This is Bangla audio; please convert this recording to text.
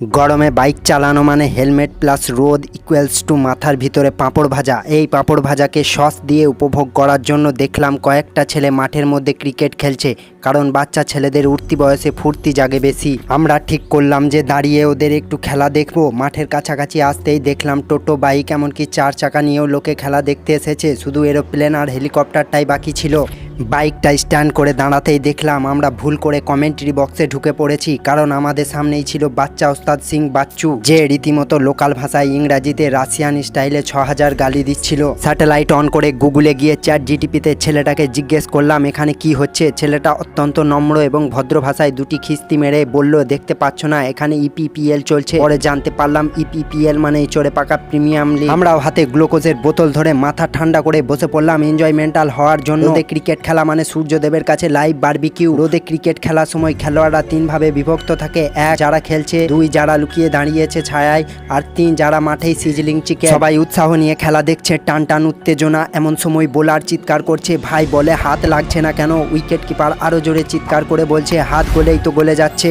গরমে বাইক চালানো মানে হেলমেট প্লাস রোদ ইকুয়ালস টু মাথার ভিতরে পাঁপড় ভাজা। এই পাঁপড় ভাজাকে সস দিয়ে উপভোগ করার জন্য দেখলাম কয়েকটা ছেলে মাঠের মধ্যে ক্রিকেট খেলছে, কারণ বাচ্চা ছেলেদের উঠতি বয়সে ফুর্তি জাগে বেশি। আমরা ঠিক করলাম যে দাঁড়িয়ে ওদের একটু খেলা দেখবো। মাঠের কাছাকাছি আসতেই দেখলাম টোটো, বাইক, এমনকি 4 চাকা নিয়েও লোকে খেলা দেখতে এসেছে। শুধু এরোপ্লেন আর হেলিকপ্টারটাই বাকি ছিল। বাইকটা স্ট্যান্ড করে দাঁড়াতেই দেখলাম আমরা ভুল করে কমেন্ট্রি বক্সে ঢুকে পড়েছি, কারণ আমাদের সামনেই ছিল বাচ্চা ওস্তাদ সিং বাচ্চু, যে রীতিমতো লোকাল ভাষায় ইংরাজিতে রাশিয়ান স্টাইলে 6000 গালি দিচ্ছিল। স্যাটেলাইট অন করে গুগলে গিয়ে চ্যাট জিটিপিতে ছেলেটাকে জিজ্ঞেস করলাম এখানে কি হচ্ছে। ছেলেটা অত্যন্ত নম্র এবং ভদ্র ভাষায় দুটি খিস্তি মেরে বলল, দেখতে পাচ্ছ না এখানে ইপিপিএল চলছে। পরে জানতে পারলাম ইপিপিএল মানে চড়ে পাকা প্রিমিয়াম লিগ। আমরাও হাতে গ্লুকোজের বোতল ধরে মাথা ঠান্ডা করে বসে পড়লাম এনজয়মেন্টাল হওয়ার জন্য। ক্রিকেট খেলা মানে সূর্যদেবের কাছে লাইভ বারবিকিউ। রোদে ক্রিকেট খেলার সময় খেলোয়াড়রা 3 ভাবে বিভক্ত থাকে: 1 যারা খেলছে, 2 যারা লুকিয়ে দাঁড়িয়েছে ছায়ায়, আর 3 যারা মাঠেই সিজলিং চিকেন। সবাই উৎসাহ নিয়ে খেলা দেখছে, টান টান উত্তেজনা। এমন সময় বোলার চিৎকার করছে, ভাই বলে হাত লাগছে না কেন? উইকেট কিপার আরো জোরে চিৎকার করে বলছে, হাত গলেই তো গলে যাচ্ছে।